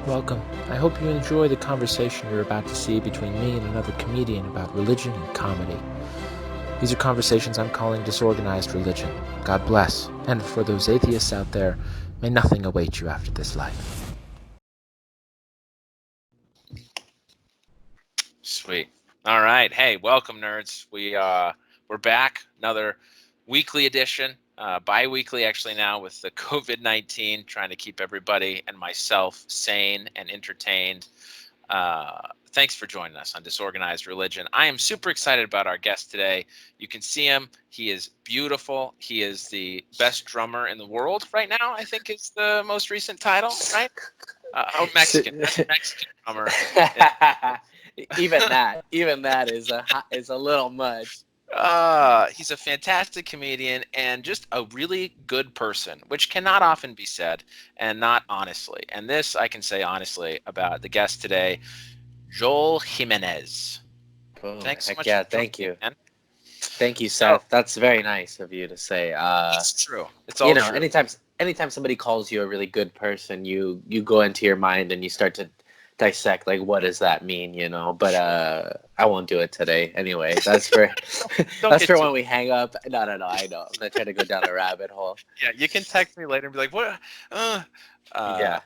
Welcome. I hope you enjoy the conversation you're about to see between me and another comedian about religion and comedy. These are conversations I'm calling disorganized religion. God bless. And for those atheists out there, may nothing await you after this life. Sweet. All right. Hey, welcome, nerds. We're back. Another weekly edition, bi-weekly actually now with the COVID-19, trying to keep everybody and myself sane and entertained. Thanks for joining us on Disorganized Religion. I am super excited about our guest today. You can see him. He is beautiful. He is the best drummer in the world right now, I think is the most recent title, right? Mexican. Best Mexican drummer. even that is a little much. He's a fantastic comedian and just a really good person, which cannot often be said, and not honestly. And this I can say honestly about the guest today, Joel Jimenez. Boom. Thanks so Heck much yeah, for joining thank me, you. man. Thank you, So Seth. That's very nice of you to say. it's true. It's all true. Anytime somebody calls you a really good person, you go into your mind and you start to dissect, like, what does that mean, but I won't do it today anyway. That's for Don't that's get for too- when we hang up. No, I know, I'm not trying to go down a rabbit hole. Yeah, you can text me later and be like, "What?" Yeah,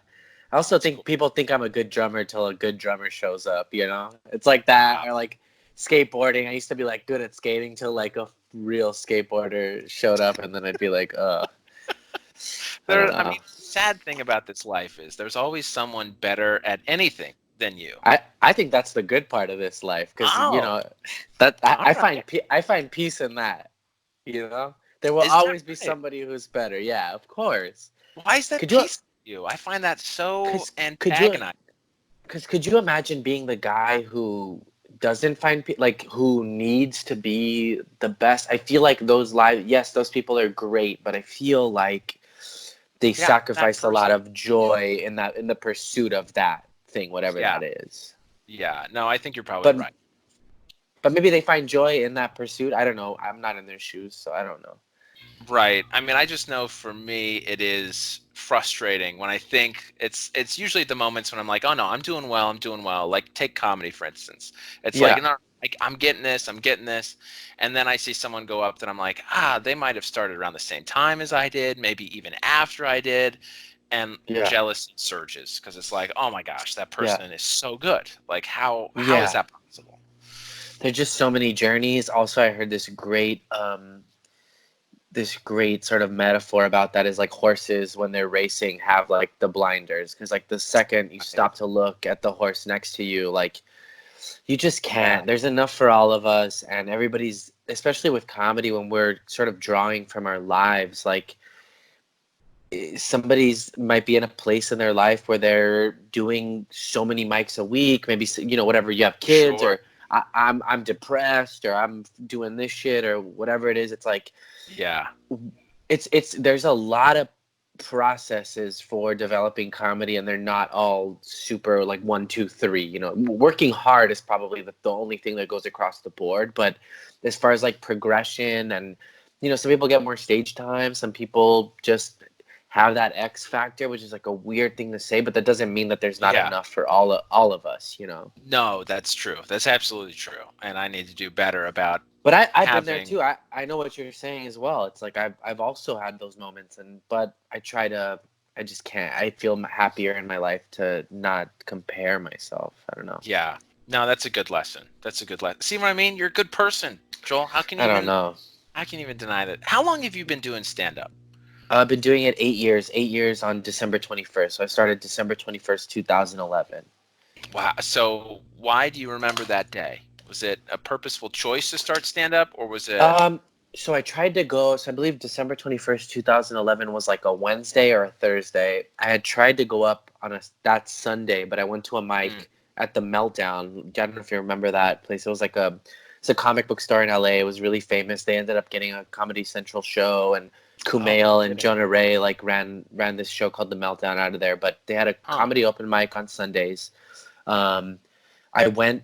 I also It's think cool. people think I'm a good drummer till a good drummer shows up. It's like that, or like skateboarding. I used to be like good at skating till like a real skateboarder showed up, and then I'd be like, I don't I mean, know. the sad thing about this life is there's always someone better at anything than you. I think that's the good part of this life, because Oh, that all right. I find peace in that. There will Is that always be right? somebody who's better. Yeah, of course. Why is that Could you? peace to you? I find that so Cause could you? antagonizing. Because could you imagine being the guy who doesn't find like who needs to be the best? I feel like those live, yes, those people are great, but I feel like they Yeah, that sacrifice a lot person. of joy in the pursuit of that thing, whatever Yeah, that is. yeah. No, I think you're probably But right. but maybe they find joy in that pursuit. I don't know. I'm not in their shoes, so I don't know. Right. I mean, I just know for me it is frustrating when I think it's usually the moments when I'm like, oh no, I'm doing well, I'm doing well. Like take comedy for instance. It's like Yeah, no, like I'm getting this, I'm getting this, and then I see someone go up that I'm like, they might have started around the same time as I did, maybe even after I did, and yeah, jealousy surges because it's like, oh my gosh, that yeah, person is so good. Like how is yeah. that possible? There's just so many journeys. Also, I heard this great sort of metaphor about that is like horses when they're racing have like the blinders, because like the second you Right. stop to look at the horse next to you, like you just Yeah. can't. There's enough for all of us, and everybody's, especially with comedy, when we're sort of drawing from our lives, like somebody's might be in a place in their life where they're doing so many mics a week, maybe, whatever, you have kids, Sure. or I'm depressed, or I'm doing this shit, or whatever it is. It's like Yeah. it's there's a lot of processes for developing comedy, and they're not all super like 1 2 3. Working hard is probably the only thing that goes across the board, but as far as like progression, and some people get more stage time, some people just have that X factor, which is like a weird thing to say, but that doesn't mean that there's not Yeah. enough for all of us. No, that's true. That's absolutely true. And I need to do better about But I've been there having. too. I know what you're saying as well. It's like I've also had those moments, but I just can't. I feel happier in my life to not compare myself. I don't know. Yeah. No, that's a good lesson. That's a good lesson. See what I mean? You're a good person, Joel. I don't know. How can you even deny that? How long have you been doing stand up? I've been doing it 8 years. 8 years on December 21st. So I started December 21st, 2011. Wow. So why do you remember that day? Was it a purposeful choice to start stand up or was it Um, so I tried to go. So I believe December 21st, 2011 was like a Wednesday or a Thursday. I had tried to go up on that Sunday, but I went to a mm, mic at the Meltdown. I don't know if you remember that place. It was like it's a comic book store in LA. It was really famous. They ended up getting a Comedy Central show, and oh, no Kumail and kidding. Jonah Ray like ran this show called the Meltdown out of there. But they had a Huh. comedy open mic on Sundays. Um, I went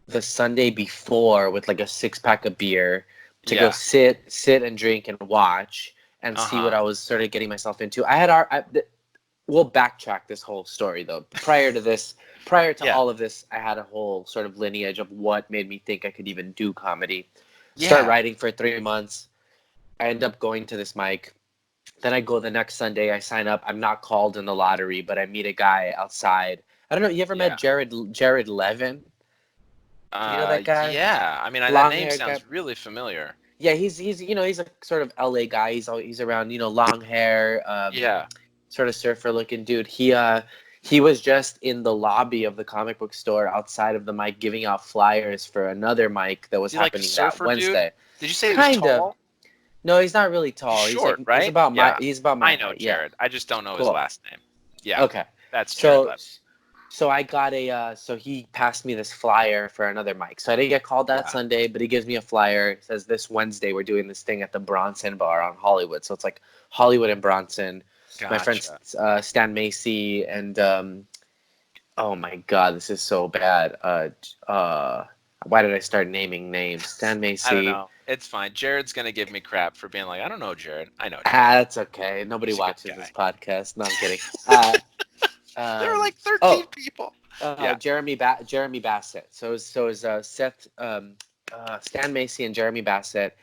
the Sunday before with like a 6 pack of beer to go Yeah. sit and drink and watch and see what Uh-huh. I was sort of getting myself into. I had we'll backtrack this whole story though. Prior to Yeah. all of this, I had a whole sort of lineage of what made me think I could even do comedy. Start Yeah. writing for 3 months. I end up going to this mic. Then I go the next Sunday. I sign up. I'm not called in the lottery, but I meet a guy outside. I don't know. You ever met Yeah. Jared Levin? Do you know that guy? Yeah. I mean, that Long name hair guy. sounds really familiar. Yeah, he's he's a sort of LA guy. He's around, long hair, Yeah. sort of surfer looking dude. He was just in the lobby of the comic book store outside of the mic giving out flyers for another mic that Is was he like a happening that surfer dude? Wednesday. Did you say he was Kind of. tall? No, he's not really He's tall. short, right? Yeah. he's about my I know height. Yeah. Jared. I just don't know his Cool. last name. Yeah. Okay. That's Jared So Lev. so I got so he passed me this flyer for another mic. So I didn't get called that Yeah. Sunday, but he gives me a flyer. It says this Wednesday we're doing this thing at the Bronson Bar on Hollywood. So it's like Hollywood and Bronson. My friends Gotcha. Stan Macy and oh my god, this is so bad. Why did I start naming names? Stan Macy. I don't know. It's fine. Jared's gonna give me crap for being like, I don't know Jared. I know Jared. That's okay. Nobody He's a good watches guy. this podcast. No, I'm kidding. There were like 13 people. Yeah. Jeremy Bassett. So is Seth, Stan Macy and Jeremy Bassett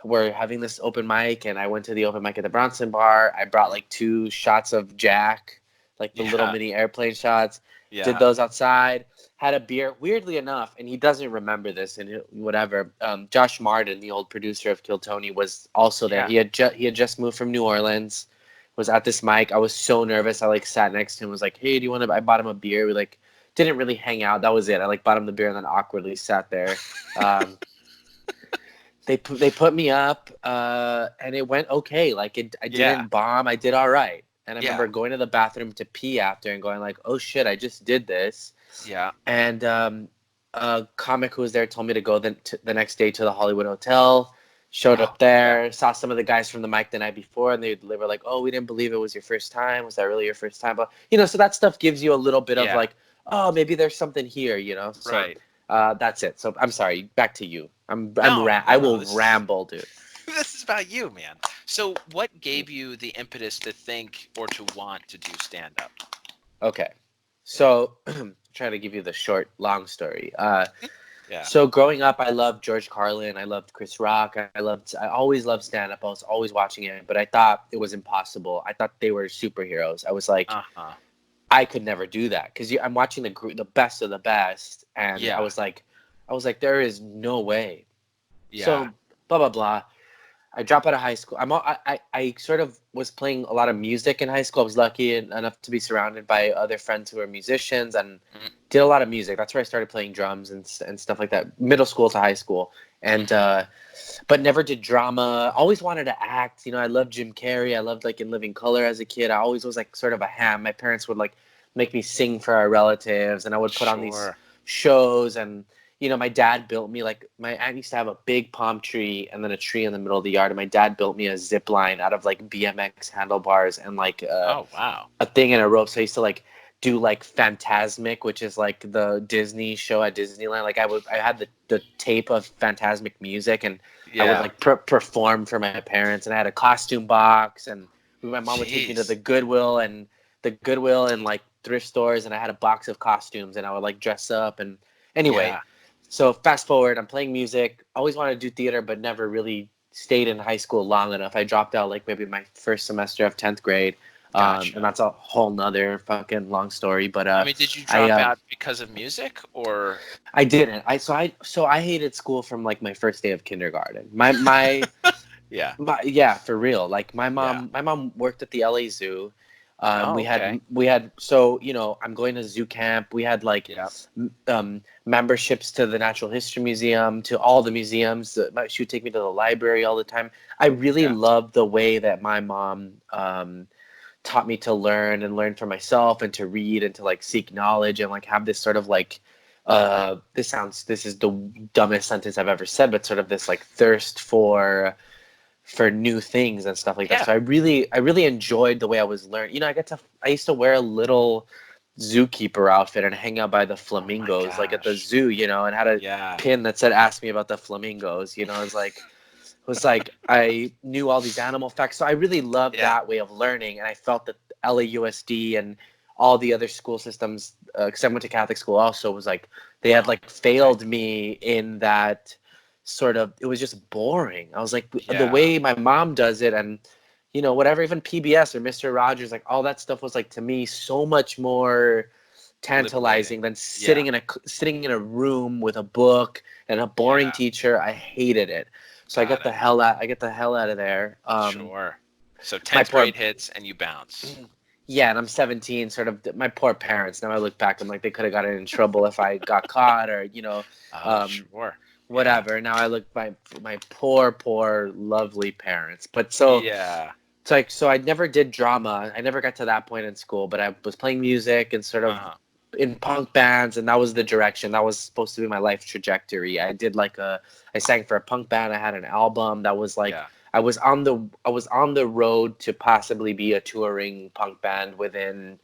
were having this open mic, and I went to the open mic at the Bronson Bar. I brought like 2 shots of Jack, like the little mini airplane shots. Yeah. Did those outside. Had a beer. Weirdly enough, and he doesn't remember this, and whatever. Josh Martin, the old producer of Kill Tony, was also there. Yeah. He had just moved from New Orleans. Was at this mic. I was so nervous. I like sat next to him. Was like, "Hey, do you want to?" I bought him a beer. We like didn't really hang out. That was it. I like bought him the beer and then awkwardly sat there. They put me up, and it went okay. Like I didn't bomb. I did all right. And I remember going to the bathroom to pee after and going like, "Oh shit, I just did this." Yeah. And a comic who was there told me to go the next day to the Hollywood Hotel. Showed up there, saw some of the guys from the mic the night before, and they were like, "Oh, we didn't believe it was your first time. Was that really your first time?" But so that stuff gives you a little bit of like, "Oh, maybe there's something here," So, right. That's it. So I'm sorry. Back to you. I will ramble, dude. This is about you, man. So, what gave you the impetus to think or to want to do stand up? Okay, so trying to give you the short, long story. Yeah. So growing up, I loved George Carlin. I loved Chris Rock. I always loved stand-up. I was always watching it, but I thought it was impossible. I thought they were superheroes. I was like, I could never do that because I'm watching the best of the best, and I was like, there is no way. Yeah. So blah blah blah. I dropped out of high school. I sort of was playing a lot of music in high school. I was lucky enough to be surrounded by other friends who were musicians and did a lot of music. That's where I started playing drums and stuff like that. Middle school to high school, and but never did drama. Always wanted to act. I loved Jim Carrey. I loved like In Living Color as a kid. I always was like sort of a ham. My parents would like make me sing for our relatives, and I would put on these shows and. My dad built me my aunt used to have a big palm tree and then a tree in the middle of the yard. And my dad built me a zip line out of like BMX handlebars and like a thing and a rope. So I used to like do like Phantasmic, which is like the Disney show at Disneyland. Like I had the tape of Phantasmic music and I would like perform for my parents. And I had a costume box and my mom would take me to the Goodwill and like thrift stores. And I had a box of costumes and I would like dress up and anyway. Yeah. So fast forward, I'm playing music. Always wanted to do theater, but never really stayed in high school long enough. I dropped out like maybe my first semester of 10th grade. Gotcha. And that's a whole nother fucking long story. But I mean, did you drop out because of music or? I didn't. So I hated school from like my first day of kindergarten. My for real. Like my mom worked at the LA Zoo. We had so I'm going to zoo camp. We had like memberships to the Natural History Museum, to all the museums. She would take me to the library all the time. I really loved the way that my mom taught me to learn for myself and to read and to like seek knowledge and like have this sort of like this is the dumbest sentence I've ever said, but sort of this like thirst for new things and stuff like that. So I really enjoyed the way I was learning. I used to wear a little zookeeper outfit and hang out by the flamingos, like at the zoo, and had a pin that said, "Ask me about the flamingos." It was like I knew all these animal facts. So I really loved that way of learning. And I felt that LAUSD and all the other school systems, because I went to Catholic school also, was like they had like failed me in that sort of, it was just boring. I was like, the way my mom does it, and you know, whatever, even PBS or Mr. Rogers, like all that stuff was like, to me, so much more tantalizing than sitting in a room with a book and a boring teacher. I hated it. So I get the hell out of there. Sure. So 10th grade hits and you bounce. Yeah, and I'm 17, sort of, my poor parents. Now I look back, I'm like, they could have gotten in trouble if I got caught, or, you know, sure. Whatever. Yeah. Now I look, my poor, lovely parents. But so, it's like, so I never did drama. I never got to that point in school, but I was playing music and sort of in punk bands, and that was the direction. That was supposed to be my life trajectory. I did I sang for a punk band. I had an album that was like, I was on the road to possibly be a touring punk band within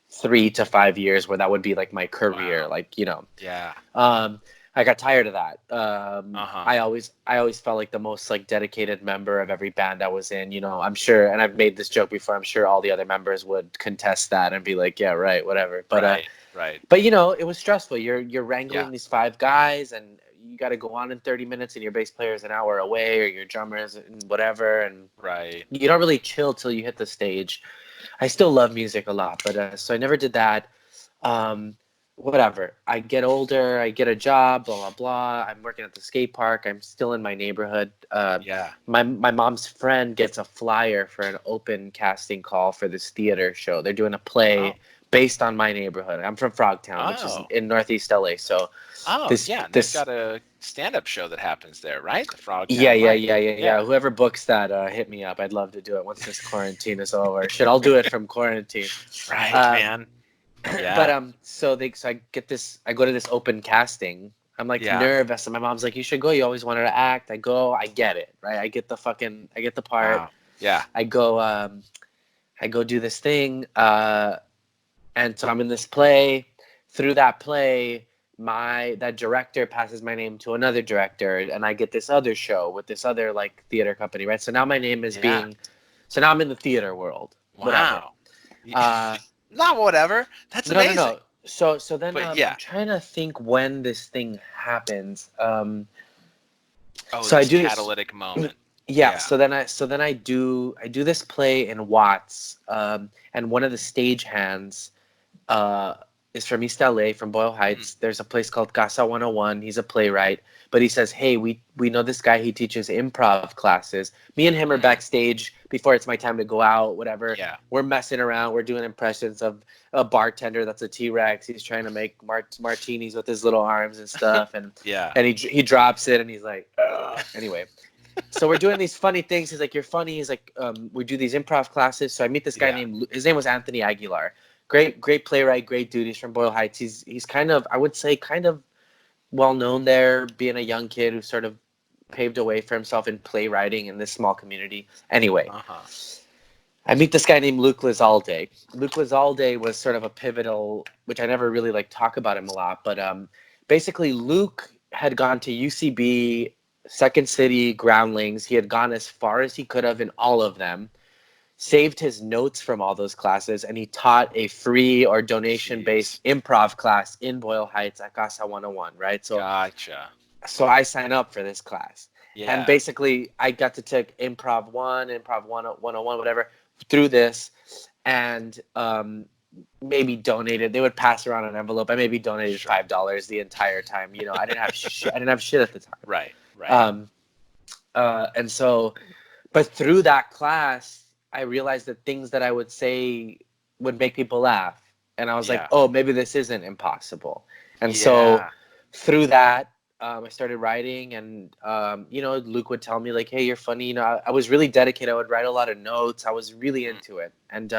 3 to 5 years, where that would be like my career. Like, you know. Yeah. I got tired of that. I always felt like the most like dedicated member of every band I was in. You know, I'm sure, and I've made this joke before, I'm sure all the other members would contest that and be like, yeah, right, whatever. But right. But you know, it was stressful. You're wrangling these 5 guys, and you got to go on in 30 minutes, and your bass player is an hour away, or your drummer is whatever, and you don't really chill till you hit the stage. I still love music a lot, but so I never did that. Whatever. I get older, I get a job, blah blah blah. I'm working at the skate park. I'm still in my neighborhood. My mom's friend gets a flyer for an open casting call for this theater show. They're doing a play based on my neighborhood. I'm from Frogtown, which is in Northeast LA. So they've got a stand-up show that happens there, right? The Frogtown. Yeah. Whoever books that, hit me up. I'd love to do it once this quarantine is over. I'll do it from quarantine. Right, man. Yeah. But so I go to this open casting. I'm like nervous, and my mom's like, "You should go. You always wanted to act." I go. I get it, right? I get the part. Wow. Yeah. I go do this thing, and so I'm in this play. Through that play, that director passes my name to another director, and I get this other show with this other like theater company, right? So now my name is so now I'm in the theater world. Wow. Not whatever. That's amazing. No. So then I'm trying to think when this thing happens. So I do catalytic moment. Yeah. So then I do this play in Watts, and one of the stagehands is from East LA, from Boyle Heights. There's a place called Casa 101. He's a playwright, but he says, "Hey, we know this guy. He teaches improv classes." Me and him are backstage before it's my time to go out, whatever. Yeah. We're messing around. We're doing impressions of a bartender that's a T-Rex. He's trying to make martinis with his little arms and stuff. And and he drops it, and he's like, ugh. Anyway. So we're doing these funny things. He's like, "You're funny." He's like, we do these improv classes. So I meet this guy his name was Anthony Aguilar. Great playwright, great dude. He's from Boyle Heights. He's kind of, I would say, kind of well known there, being a young kid who sort of paved a way for himself in playwriting in this small community. Anyway, I meet this guy named Luke Lizalde. Luke Lizalde was sort of a pivotal, which I never really like talk about him a lot, but basically Luke had gone to UCB, Second City, Groundlings. He had gone as far as he could have in all of them, saved his notes from all those classes, and he taught a free or donation-based improv class in Boyle Heights at Casa 101, right? So, gotcha. So I signed up for this class. Yeah. And basically, I got to take Improv 1, Improv 101, whatever, through this, and maybe donated. They would pass around an envelope. I maybe donated $5 the entire time. You know, I didn't have I didn't have shit at the time. Right. And so, but through that class, I realized that things that I would say would make people laugh. And I was like, oh, maybe this isn't impossible. And so through that, I started writing, and, you know, Luke would tell me like, "Hey, you're funny." You know, I was really dedicated. I would write a lot of notes. I was really into it. And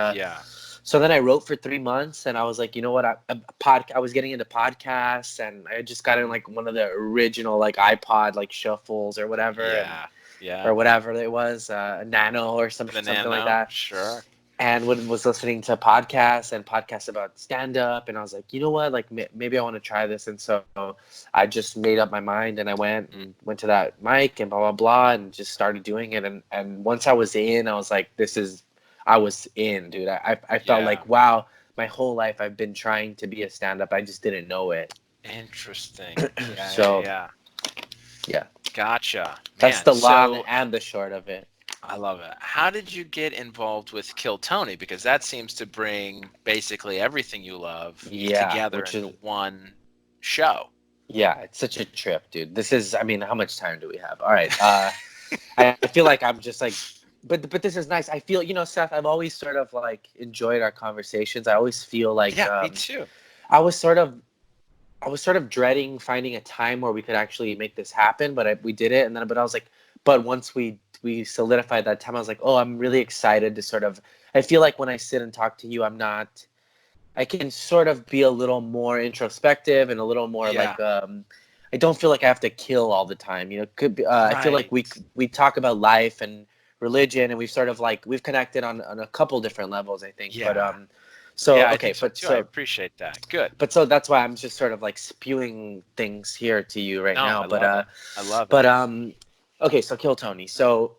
so then I wrote for 3 months, and I was like, you know what? I was getting into podcasts, and I just got in like one of the original like iPod like shuffles or whatever. Or whatever it was, a Nano or something like that. Sure. And was listening to podcasts about stand-up, and I was like, you know what, like maybe I want to try this. And so I just made up my mind, and I went to that mic and blah blah blah, and just started doing it. And once I was in, I was like, this is I was in, dude. I felt like, wow, my whole life I've been trying to be a stand-up. I just didn't know it. Interesting. So, yeah. Gotcha. That's Man, the long so and the short of it. I love it. How did you get involved with Kill Tony? Because that seems to bring basically everything you love together which in is one show. Yeah, it's such a trip, dude. This is, I mean, how much time do we have? All right. I feel like I'm just like, but this is nice. I feel, Seth, I've always sort of like enjoyed our conversations. I always feel like Me too. I was sort of dreading finding a time where we could actually make this happen, but we did it. And then, but I was like, but once we solidified that time, I was like, oh, I'm really excited to sort of, I feel like when I sit and talk to you, I can sort of be a little more introspective and a little more like, I don't feel like I have to kill all the time. Could be, I feel like we talk about life and religion, and we've sort of like, we've connected on a couple different levels, I think. Yeah. But, I think so too. I appreciate that. Good. But so that's why I'm just sort of like spewing things here to you right now. I love it. But okay, so Kill Tony. So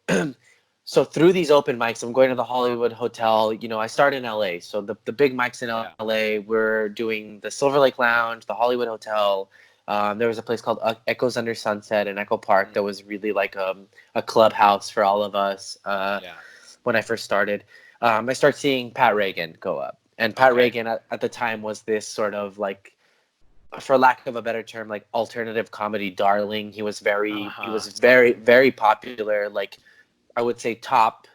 so through these open mics, I'm going to the Hollywood Hotel. I started in LA. So the big mics in LA, we're doing the Silver Lake Lounge, the Hollywood Hotel. There was a place called Echoes Under Sunset in Echo Park that was really like a clubhouse for all of us. When I first started, I started seeing Pat Reagan go up. And Pat Reagan at the time was this sort of like, for lack of a better term, like alternative comedy darling. He was very, very popular. Like, I would say top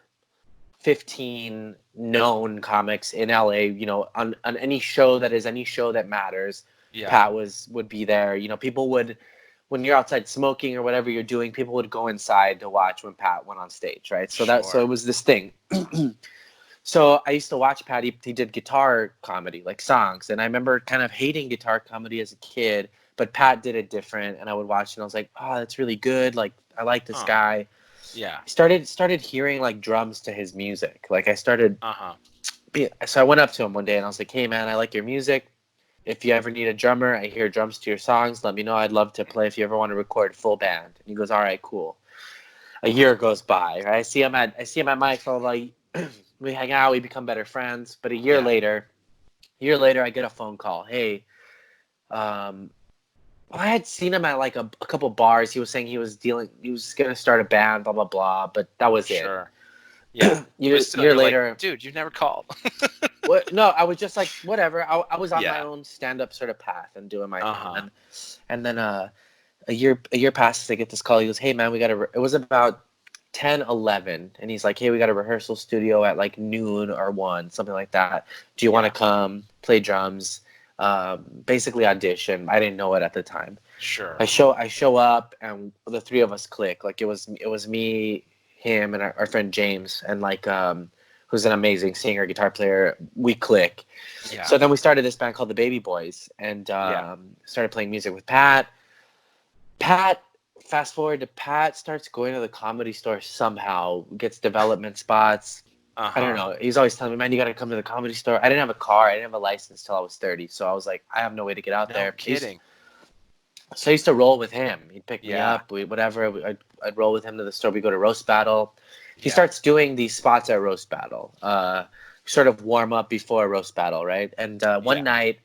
15 known comics in LA. On any show that matters, Pat would be there. People would, when you're outside smoking or whatever you're doing, people would go inside to watch when Pat went on stage, right? So so it was this thing. So I used to watch Pat. He did guitar comedy, like songs. And I remember kind of hating guitar comedy as a kid, but Pat did it different. And I would watch and I was like, oh, that's really good. Like, I like this guy. Yeah. Started hearing like drums to his music. Like I started. So I went up to him one day and I was like, hey man, I like your music. If you ever need a drummer, I hear drums to your songs. Let me know. I'd love to play if you ever want to record full band. And he goes, all right, cool. A year goes by. Right? I see him at my phone, like, we hang out, we become better friends. But a year later, I get a phone call. Hey, I had seen him at like a couple bars. He was saying he was going to start a band, blah, blah, blah. But that was it. Yeah. year later. Like, dude, you never called. No, I was just like, whatever. I was on my own stand-up sort of path and doing my thing. And then a year passes, I get this call. He goes, hey, man, it was about 10-11, and he's like, hey, we got a rehearsal studio at like noon or 1, something like that. Do you want to come play drums, basically audition? I didn't know it at the time. Sure. I show up, and the three of us click. Like it was me, him, and our friend James, and like who's an amazing singer, guitar player. We click. So then we started this band called the Baby Boys, and started playing music with Pat. Fast forward to Pat starts going to the Comedy Store somehow, gets development spots. I don't know. He's always telling me, man, you got to come to the Comedy Store. I didn't have a car. I didn't have a license till I was 30. So I was like, I have no way to get out there. Kidding. So I used to roll with him. He'd pick me up. I'd roll with him to the store. We go to Roast Battle. He starts doing these spots at Roast Battle, sort of warm up before Roast Battle, right? And one night,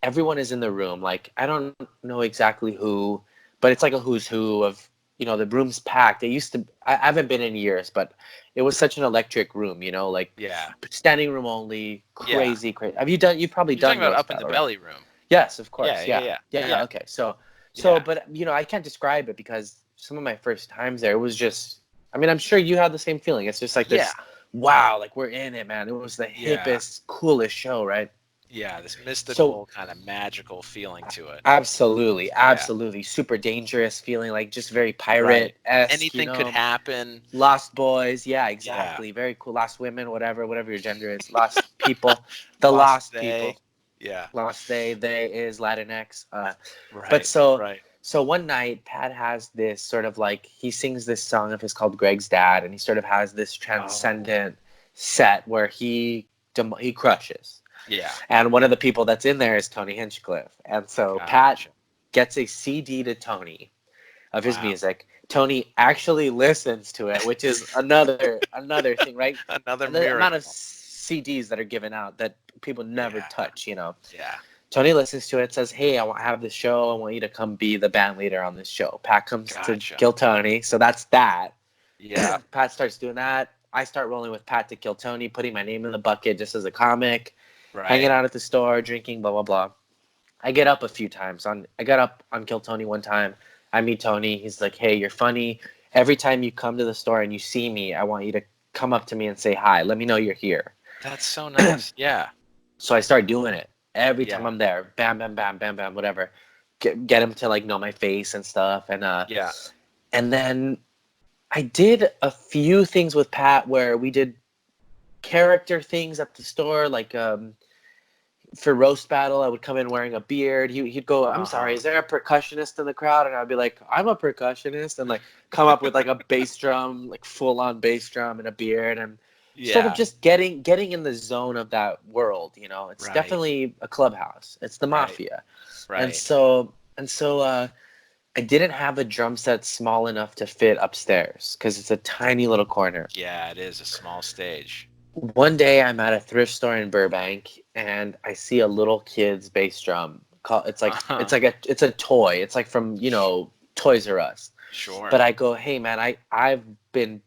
everyone is in the room. Like, I don't know exactly who, but it's like a who's who of, the room's packed. It used to, I haven't been in years, but it was such an electric room, like standing room only, crazy. You've probably done talking about Roast Up Battle, in the Belly room. Yes, of course. Yeah. Okay. So, but I can't describe it because some of my first times there, it was just, I mean, I'm sure you had the same feeling. It's just like this, wow, like we're in it, man. It was the hippest, coolest show, right? Yeah, this mystical kind of magical feeling to it. Absolutely. Super dangerous feeling, like just very pirate-esque. Anything could happen. Lost boys, exactly. Very cool. Lost women, whatever your gender is. Lost people. The lost people. Yeah. Lost they is Latinx. But so one night, Pat has this sort of like, he sings this song of his called Greg's Dad, and he sort of has this transcendent set where he crushes. Yeah. And one of the people that's in there is Tony Hinchcliffe. And so Pat gets a CD to Tony of his Wow. music. Tony actually listens to it, which is another thing, right? Another And the amount of miracle. CDs that are given out that people never Yeah. touch, you know. Yeah. Tony listens to it, says, "Hey, I have this show. I want you to come be the band leader on this show." Pat comes to Gotcha. kill Tony, so that's that. Yeah. Pat starts doing that. I start rolling with Pat to kill Tony, putting my name in the bucket just as a comic, hanging Right. out at the store, drinking, blah blah blah. I get up a few times. I got up on Kill Tony one time. I meet Tony. He's like, "Hey, you're funny. Every time you come to the store and you see me, I want you to come up to me and say hi. Let me know you're here." That's so nice. Yeah. So I start doing it every time Yeah. I'm there. Bam, bam, bam, bam, bam, whatever. Get him to like know my face and stuff. Yeah. And then I did a few things with Pat where we did character things at the store, like for roast battle, I would come in wearing a beard. He'd go, "I'm sorry, is there a percussionist in the crowd?" And I'd be like, "I'm a percussionist," and like come up with like a bass drum, like full on bass drum and a beard, and sort of Yeah. just getting in the zone of that world. You know, it's Right. definitely a clubhouse. It's the Right. mafia, Right. and so I didn't have a drum set small enough to fit upstairs because it's a tiny little corner. Yeah, it is a small stage. One day I'm at a thrift store in Burbank and I see a little kid's bass drum. It's like it's a toy. It's like from, you know, Toys R Us. Sure. But I go, "Hey man, I've been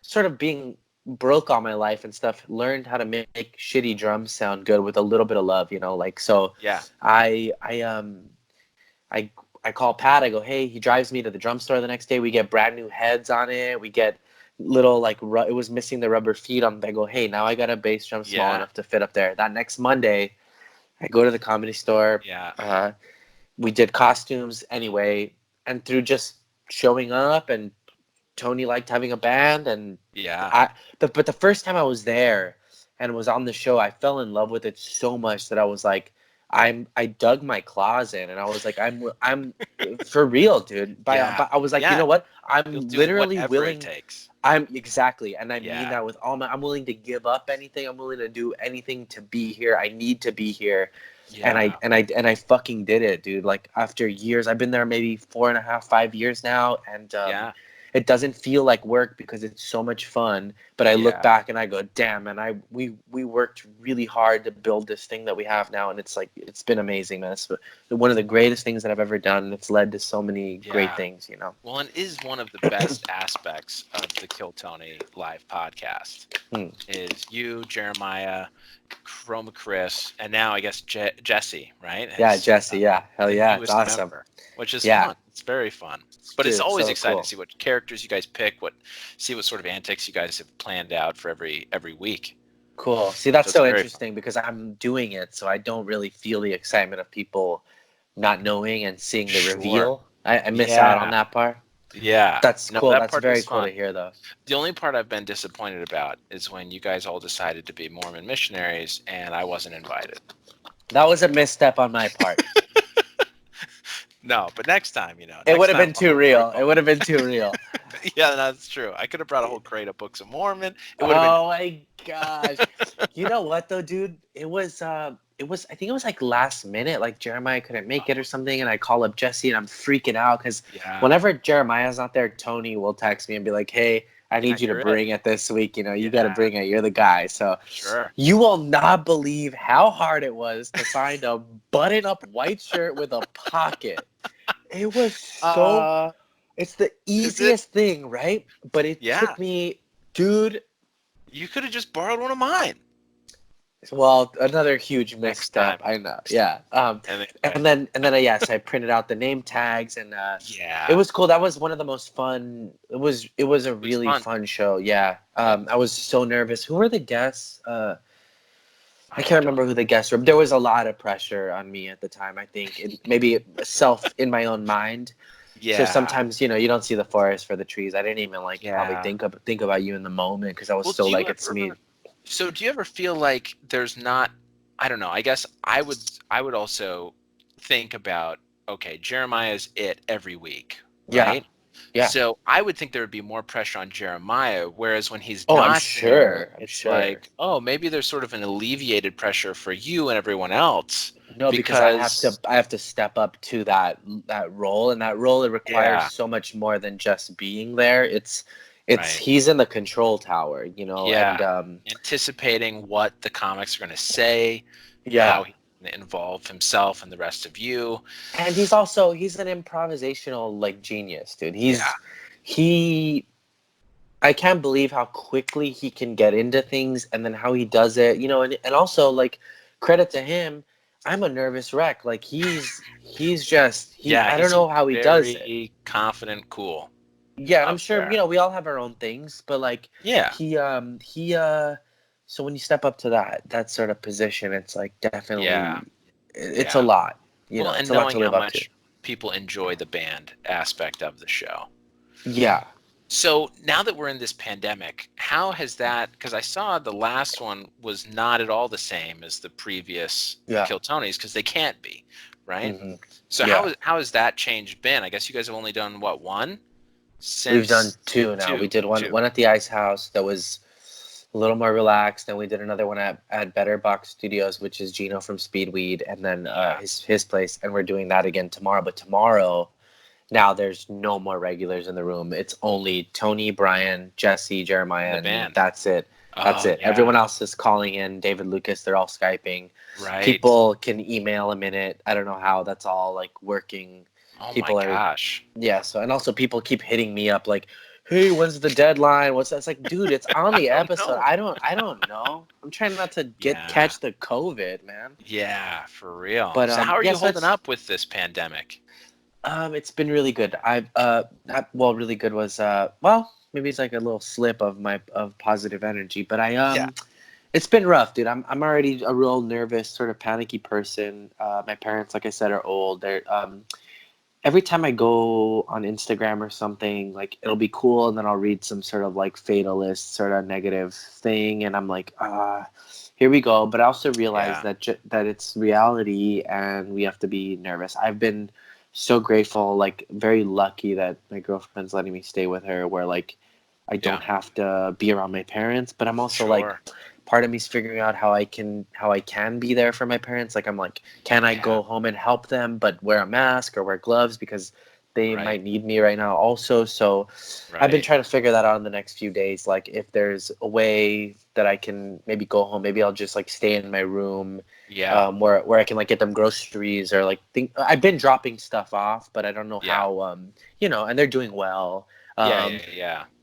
sort of being broke all my life and stuff, learned how to make shitty drums sound good with a little bit of love, you know, like so Yeah. I I I call Pat. I go, "Hey," he drives me to the drum store the next day. We get brand new heads on it. We get little like it was missing the rubber feet on. I go, "Hey, now I got a bass drum small Yeah. enough to fit up there." That next Monday, I go to the comedy store. Yeah. We did costumes anyway, and through just showing up, and Tony liked having a band, and Yeah. but the first time I was there and was on the show, I fell in love with it so much that I was like, I dug my claws in, and I was like, I'm for real, dude. Yeah. But I was like, you Yeah. know what? You'll I'm do literally whatever willing. it takes. I'm exactly, and I mean Yeah. that with all my. I'm willing to give up anything. I'm willing to do anything to be here. I need to be here, and Yeah. I fucking did it, dude. Like after years, I've been there maybe 4.5, 5 years now, and Yeah. it doesn't feel like work because it's so much fun. But I look Yeah. back and I go, "Damn, man, we worked really hard to build this thing that we have now, and it's like it's been amazing, man. It's one of the greatest things that I've ever done, and it's led to so many great Yeah. things, you know." Well, and is one of the best aspects of the Kill Tony live podcast is you, Jeremiah, Chroma Chris, and now I guess Jesse, right? Yeah, Jesse. Yeah, hell the yeah, it's newest awesome. member, which is Yeah. fun. It's very fun. But it's Dude, always so exciting cool. to see what characters you guys pick, see what sort of antics you guys have planned out for every week. Cool. See, that's So it's so very interesting because I'm doing it, so I don't really feel the excitement of people not knowing and seeing the Sure. reveal. I miss out on that part. Yeah. That's No, cool. that That's part very is cool fun. to hear, though. The only part I've been disappointed about is when you guys all decided to be Mormon missionaries and I wasn't invited. That was a misstep on my part. No, but next time, you know. It would have been too real. It would have been too real. Yeah, that's true. I could have brought a whole crate of Books of Mormon. It would have Oh my gosh. You know what though, dude? It was I think it was like last minute, like Jeremiah couldn't make it or something, and I call up Jesse and I'm freaking out because whenever Jeremiah's not there, Tony will text me and be like, "Hey, I need you to bring it this week. You know, you got to bring it. You're the guy." So you will not believe how hard it was to find a button-up white shirt with a pocket. It was so. It's the easiest thing, right? But it took me, dude. You could have just borrowed one of mine. Well, another huge misstep. I know. Yeah. And then yes, I printed out the name tags and it was cool. That was one of the most fun. It was a really fun show. Yeah. I was so nervous. Who were the guests? I can't remember who the guests were. But there was a lot of pressure on me at the time. I think maybe self in my own mind. Yeah. So sometimes you don't see the forest for the trees. I didn't even probably think about you in the moment because I was it's me. So do you ever feel like there's not, I don't know, I guess I would also think about, okay, Jeremiah's it every week, right? Yeah. So I would think there would be more pressure on Jeremiah, whereas when he's Oh, I'm not sure. there, I'm it's sure. like, oh, maybe there's sort of an alleviated pressure for you and everyone else. No, because I have to step up to that role, and that role, it requires Yeah, so much more than just being there. It's right. he's in the control tower, you know, and Yeah. Anticipating what the comics are going to say, yeah. how he can involve himself and the rest of you. And he's an improvisational like genius, dude. Yeah. He I can't believe how quickly he can get into things and then how he does it, you know, and also like credit to him, I'm a nervous wreck. Like he's just Yeah, I he don't know seems how he does it. very confident, cool Yeah, and I'm up sure, there. you know, we all have our own things, but like Yeah. he so when you step up to that sort of position, it's like Yeah. definitely it's a Yeah. lot. You Well, know, it's and a lot to knowing how live up to. much people enjoy the band aspect of the show. Yeah. So now that we're in this pandemic, how has that? Because I saw the last one was not at all the same as the previous Yeah. Kill Tonys because they can't be, right? Hmm. So Yeah. how has that change been? I guess you guys have only done what, one We've done since two now. We did two. one at the Ice House that was a little more relaxed, and we did another one at Better Box Studios, which is Gino from Speedweed, and then Yeah. his place, and we're doing that again tomorrow. But tomorrow, now there's no more regulars in the room. It's only Tony, Brian, Jesse, Jeremiah, The and me. band. That's it. That's Oh it. yeah. Everyone else is calling in. David Lucas, they're all Skyping. Right. People can email a minute. I don't know how. That's all like working. Oh my People are gosh. Yeah, so and also people keep hitting me up like, "Hey, when's the deadline? What's that?" It's like, dude, it's on the I don't episode. know. I don't know. I'm trying not to Yeah. catch the COVID, man. Yeah, for real. But So how are yeah, you so holding up with this pandemic? it's been really good. Well, really good was well, maybe it's like a little slip of my of positive energy, but Yeah. it's been rough, dude. I'm already a real nervous, sort of panicky person. My parents, like I said, are old. They're every time I go on Instagram or something, like it'll be cool, and then I'll read some sort of like fatalist, sort of negative thing, and I'm like, here we go. But I also realize Yeah. that it's reality, and we have to be nervous. I've been so grateful, like very lucky that my girlfriend's letting me stay with her, where like I Yeah. don't have to be around my parents. But I'm also like, Sure. part of me's figuring out how I can be there for my parents. Like I'm like, can I Yeah. go home and help them, but wear a mask or wear gloves because they Right. might need me right now also. So I've been Right. trying to figure that out in the next few days. Like if there's a way that I can maybe go home, maybe I'll just like stay in my room, Yeah. where I can like get them groceries or like think. I've been dropping stuff off, but I don't know Yeah. how. You know, and they're doing well. Yeah.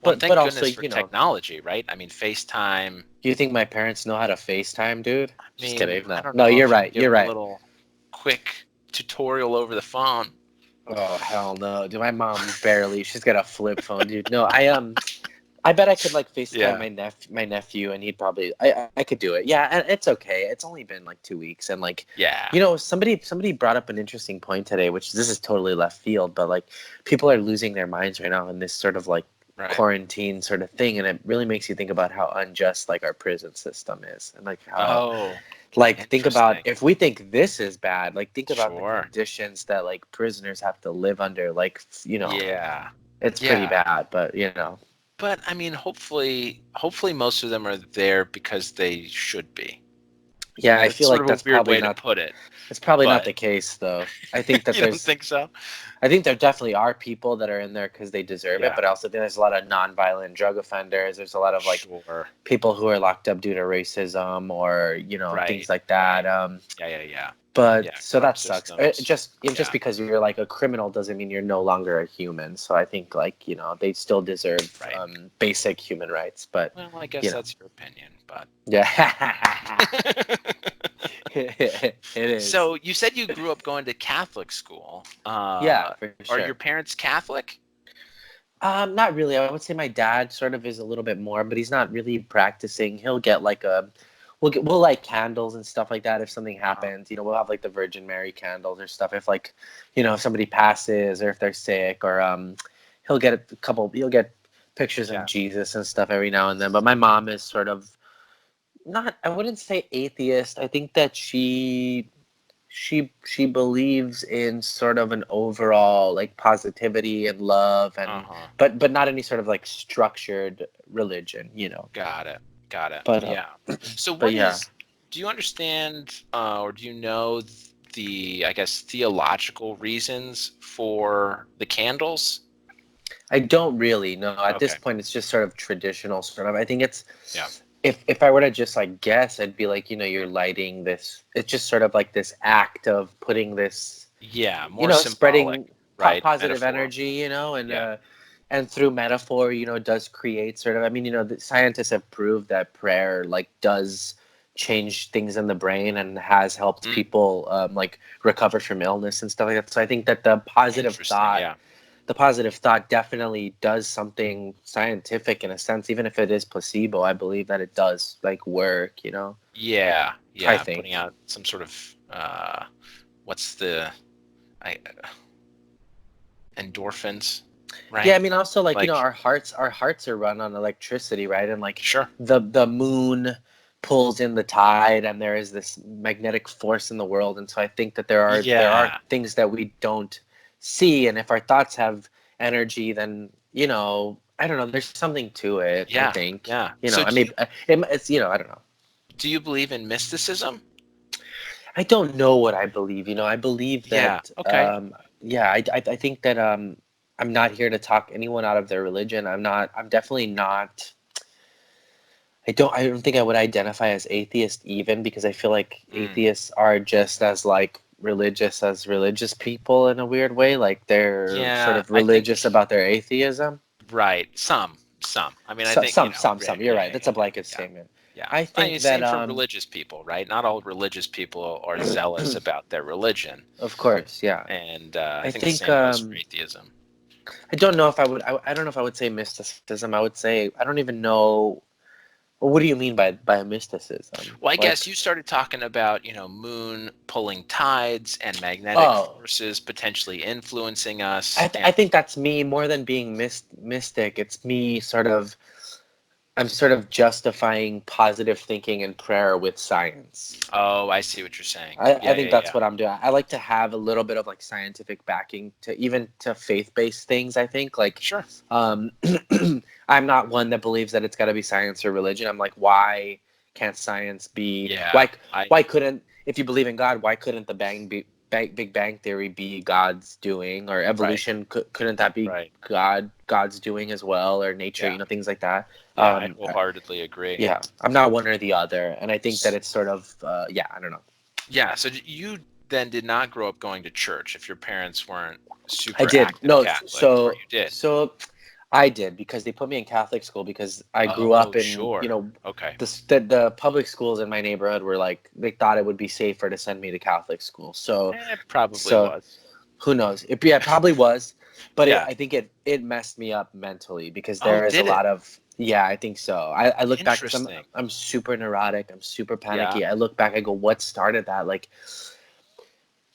Well, But thank also, goodness for you know, technology, right? I mean, FaceTime. do you think my parents know how to FaceTime, dude? I Just mean, kidding. I No, don't no, know you're if you can right. give You're them a right. little quick tutorial over the phone. Oh hell no, dude. My mom barely. She's got a flip phone, dude. No, I bet I could like FaceTime Yeah. my nephew, and he'd probably. I could do it. Yeah, and it's okay. It's only been like 2 weeks, and like, Yeah. you know, somebody brought up an interesting point today, which this is totally left field, but like, people are losing their minds right now in this sort of like Right. quarantine sort of thing, and it really makes you think about how unjust like our prison system is, and like how. Oh, Like, think about interesting. if we think this is bad, like think about the Sure. conditions that like prisoners have to live under. Like, you know, Yeah. it's pretty Yeah. bad, but you know. But I mean, hopefully most of them are there because they should be. Yeah, I It's feel sort like of a that's weird probably way to not put it, it's probably not but the case though. I think that you don't think so? I think there definitely are people that are in there because they deserve it, Yeah. but I also think there's a lot of nonviolent drug offenders. There's a lot of like Sure. people who are locked up due to racism or, you know, Right. things like that. Yeah. But Yeah. so Court that sucks. systems. Just Yeah. because you're like a criminal doesn't mean you're no longer a human. So I think like, you know, they still deserve Right. basic human rights. But Well, I guess you know. that's your opinion, but Yeah. It is. So you said you grew up going to Catholic school. Yeah, for Are sure. your parents Catholic? Not really. I would say my dad sort of is a little bit more, but he's not really practicing. He'll get like we'll light candles and stuff like that if something happens. You know, we'll have like the Virgin Mary candles or stuff if like, you know, if somebody passes or if they're sick or he'll get he'll get pictures Yeah. of Jesus and stuff every now and then. But my mom is sort of not, I wouldn't say atheist. I think that she she believes in sort of an overall like positivity and love and but not any sort of like structured religion, you know. Got it. But Yeah. So but what yeah, is? Do you understand, or do you know the, I guess, theological reasons for the candles? I don't really know. At this Okay. point, it's just sort of traditional sort of. I think it's Yeah. if I were to just like guess, I'd be like, you know, you're lighting this. It's just sort of like this act of putting this, Yeah. you More know, symbolic, spreading right? positive Metaphor. energy, you know, Yeah. and through metaphor, you know, does create sort of. I mean, you know, the scientists have proved that prayer like does change things in the brain and has helped Mm, people like recover from illness and stuff like that. So I think that interesting. Yeah. the positive thought definitely does something scientific in a sense, even if it is placebo. I believe that it does like work, you know. Yeah. I Yeah. Putting think. out some sort of what's the I endorphins, Yeah, I right? mean, also like, you know, Like, our hearts are run on electricity, right? And like sure. the moon pulls in the tide, and there is this magnetic force in the world. And so I think that there are Yeah. things that we don't see, and if our thoughts have energy, then, you know, I don't know. There's something to it. I Yeah. think, Yeah. you know. So I mean, it's, you know, I don't know. do you believe in mysticism? I don't know what I believe. You know, I believe Yeah. that. Okay. Yeah, I think that I'm not here to talk anyone out of their religion. I'm not. I'm definitely not. I don't think I would identify as atheist even because I feel like Mm, atheists are just as like religious as religious people in a weird way. Like they're sort yeah, of I think religious about their atheism. right. Some. I mean, I think Some. You're yeah, right. yeah, That's yeah, a yeah, blanket yeah, statement. yeah. I I mean, think that same for religious people, right? Not all religious people are zealous about their religion, of course, yeah. and I I think the think same goes for atheism. I don't know if I would. I don't know if I would say mysticism. I would say I don't even know. Well, what do you mean by mysticism? Well, I Like, guess you started talking about, moon pulling tides and magnetic oh, forces potentially influencing us, I and think that's me more than being mystic. It's me sort of. I'm sort of justifying positive thinking and prayer with science. oh, I see what you're saying. I Yeah, think yeah, that's yeah. what I'm doing. I like to have a little bit of like scientific backing to even to faith-based things. I think like Sure. um, I'm not one that believes that it's got to be science or religion. I'm like, why can't science be Yeah, why couldn't if you believe in God, why couldn't the Big Bang Theory be God's doing or right, evolution couldn't that be right. God's doing as well or nature, Yeah, you know, things like that. yeah, I wholeheartedly agree. Yeah, I'm not one or the other, and I think that S- it's sort of yeah, I don't know. Yeah, so you then did not grow up going to church if your parents weren't I super did. active No, Catholic, or you did? I did because they put me in Catholic school because I grew Oh, up in, you sure. know, Okay. the public schools in my neighborhood were like they thought it would be safer to send me to Catholic school. It probably So was. who knows? It probably was, but Yeah. I think it messed me up mentally because Oh, there is a did it? lot of yeah, I think so. I look back because Interesting. I'm super neurotic, I'm super Yeah. panicky. I look back, I go, what started that? Like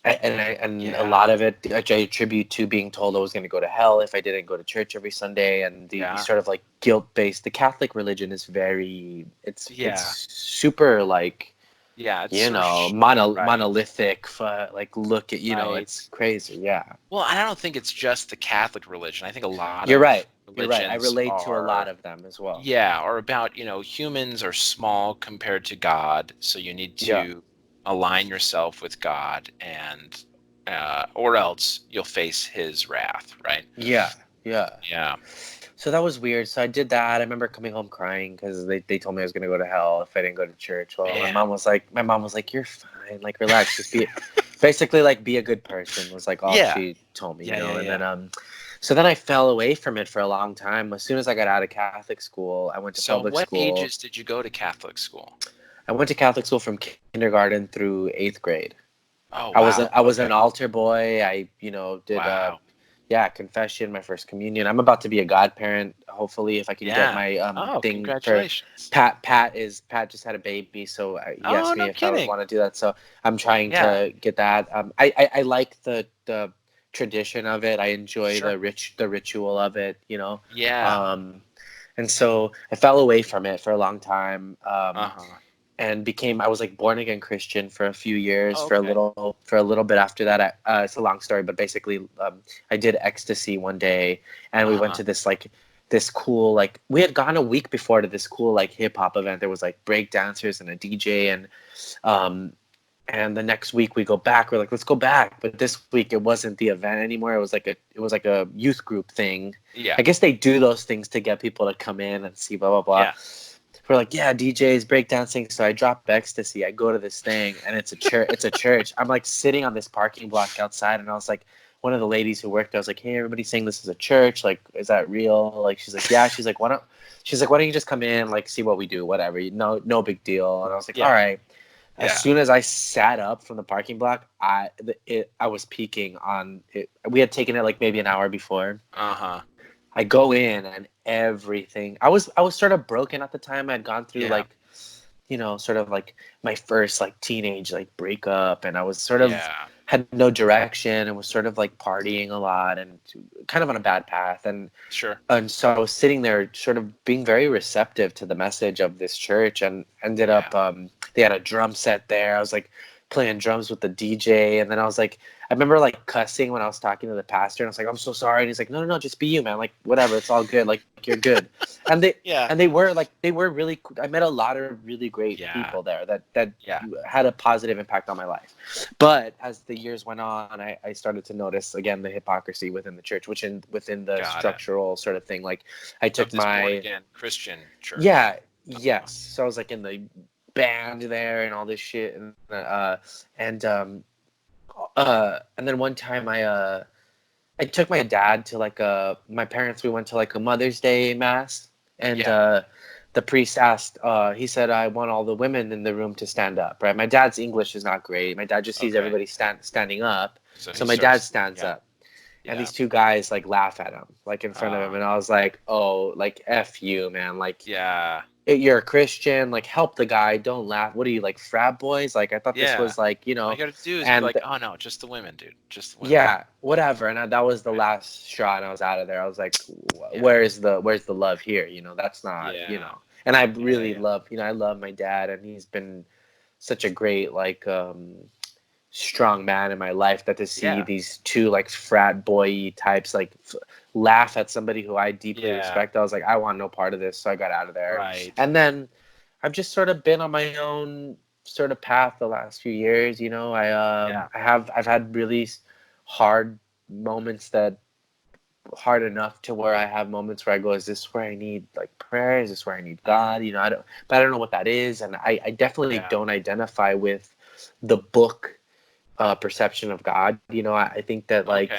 and a Yeah. lot of it I attribute to being told I was going to go to hell if I didn't go to church every Sunday, and the Yeah. sort of like guilt based. The Catholic religion is very it's Yeah. super like Yeah. It's you sort of know right. monolithic. Like look at you know it's Right. crazy. Yeah, Well, I don't think it's just the Catholic religion. I think a lot you're of right. You're right. I religions relate to a lot are, of them as well. yeah, are about, humans are small compared to God. So you need Yeah. to align yourself with God, and, or else you'll face his wrath, right? Yeah. Yeah. Yeah. So that was weird. So I did that. I remember coming home crying because they told me I was gonna go to hell if I didn't go to church. Well, Man. my mom was like, "You're fine. Like, relax. Just be, basically like be a good person." Was like all Yeah. she told me, you Yeah. know. Yeah. And Yeah. then so then I fell away from it for a long time. As soon as I got out of Catholic school, I went to So public what school. ages did you go to Catholic school? I went to Catholic school from kindergarten through eighth grade. Oh, I was wow. I was Okay. an altar boy. I did Wow. yeah, confession, my first communion. I'm about to be a godparent. Hopefully, if I can get Yeah. my Oh, thing for congratulations. Pat just had a baby, so he Oh, asked me no if I would kidding. want to do that. So I'm trying Yeah. to get that. I like the tradition of it. I enjoy Sure. the ritual of it. You know, Yeah. um, and so I fell away from it for a long time. Uh-huh. I was like born again Christian for a few years. Oh, For okay. a little bit after that, it's a long story, but basically, I did ecstasy one day, and we went to this cool, like, we had gone a week before to this cool like hip hop event. There was like break dancers and a DJ, um, and the next week we go back. We're like, let's go back, but this week it wasn't the event anymore. It was like a youth group thing. Yeah. I guess they do those things to get people to come in and see blah blah blah. Yeah. We're like, yeah, DJs, breakdancing. So I drop ecstasy. I go to this thing, and it's a church. It's a church. I'm like sitting on this parking block outside, and I was like, one of the ladies who worked there, I was like, hey, everybody's saying this is a church. Like, is that real? Like, she's like, yeah. She's like, why don't you just come in, like, see what we do, whatever. No big deal. And I was like, all right. As soon as I sat up from the parking block, I was peaking on it. We had taken it like maybe an hour before. I go in and everything. I was sort of broken at the time. I'd gone through like, sort of like my first like teenage like breakup, and I was sort of had no direction and was sort of like partying a lot and kind of on a bad path. And so I was sitting there sort of being very receptive to the message of this church, and ended up they had a drum set there. I was like playing drums with the DJ, and then I was like, I remember like cussing when I was talking to the pastor, and I was like, I'm so sorry. And he's like, no, just be you, man. Like, whatever, it's all good. Like, you're good. And they were really. I met a lot of really great people there that had a positive impact on my life. But as the years went on, I started to notice again the hypocrisy within the church, within the structural sort of thing. Like, I took my born again Christian church. Yeah. Yes. So I was like in the band there and all this shit, and then one time I took my dad to like my parents, we went to like a Mother's Day mass, and the priest asked, he said, I want all the women in the room to stand up, right? My dad's English is not great. My dad just sees everybody standing up, so my dad stands up, and these two guys like laugh at him like in front of him, and I was like, oh, like F you, man, like you're a Christian, like help the guy, don't laugh. What are you, like frat boys? Like I thought this was like, all you gotta do is be like, oh no, just the women, dude, just the women. Yeah, whatever. And that was the last straw, and I was out of there. I was like, where's the love here? That's not, And I really love, I love my dad, and he's been such a great like strong man in my life, that to see these two like frat boy types like laugh at somebody who I deeply respect, I was like, I want no part of this, so I got out of there. And then I've just sort of been on my own sort of path the last few years. I've had really hard moments, that hard enough to where I have moments where I go, is this where I need like prayer? Is this where I need God? I don't know what that is. And I definitely don't identify with the book perception of God. I think that like,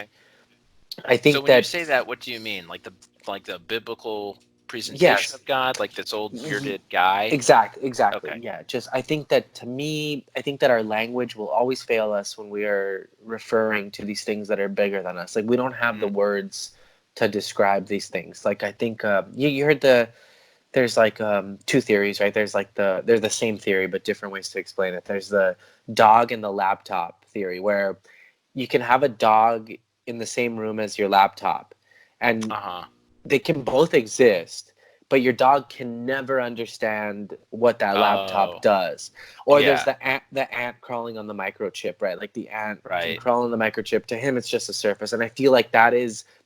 I think so when that you say that, what do you mean? Like the biblical presentation of God, like this old bearded guy? Exactly. Okay. Yeah. Just, I think that, to me, I think that our language will always fail us when we are referring to these things that are bigger than us. Like, we don't have the words to describe these things. Like, I think you heard there's like two theories, right? They're the same theory, but different ways to explain it. There's the dog and the laptop theory, where you can have a dog in the same room as your laptop, and they can both exist, but your dog can never understand what that laptop does. Or there's the ant crawling on the microchip, right? Like the ant can crawl on the microchip. To him, it's just a surface. And I feel like that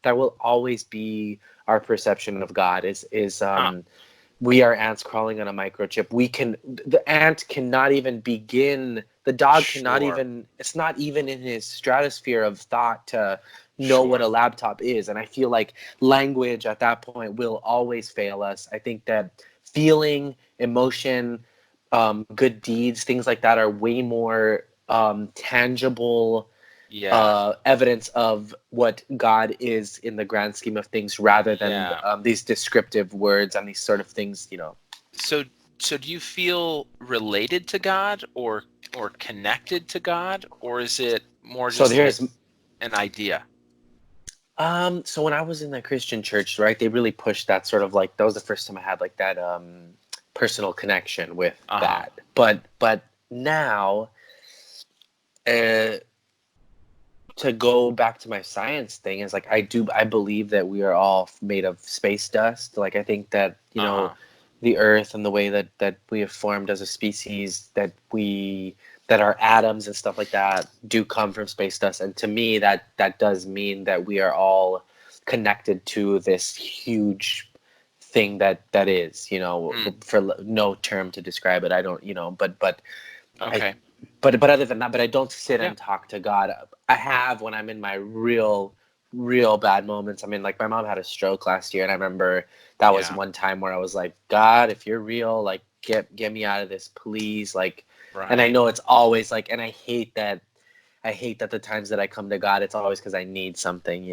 will always be our perception of God. We are ants crawling on a microchip. The ant cannot even begin. The dog cannot even. It's not even in his stratosphere of thought to know what a laptop is. And I feel like language at that point will always fail us. I think that feeling, emotion, good deeds, things like that are way more tangible evidence of what God is in the grand scheme of things, rather than these descriptive words and these sort of things. So do you feel related to God, or connected to God, or is it more just an idea? So when I was in the Christian church, right, they really pushed that sort of like, that was the first time I had like that personal connection with that. But now, to go back to my science thing, is like, I believe that we are all made of space dust. Like, I think that the earth and the way that we have formed as a species, that our atoms and stuff like that do come from space dust. And to me, that does mean that we are all connected to this huge thing that is, for no term to describe it. I don't, Okay. but other than that, but I don't sit Yeah. and talk to God. I have when I'm in my real bad moments. I mean, like my mom had a stroke last year, and I remember that was Yeah. one time where I was like, God, if you're real, like get me out of this, please. Like, and I Right. know it's always like, and I hate that. I hate that the times that I come to God, it's always because I need something.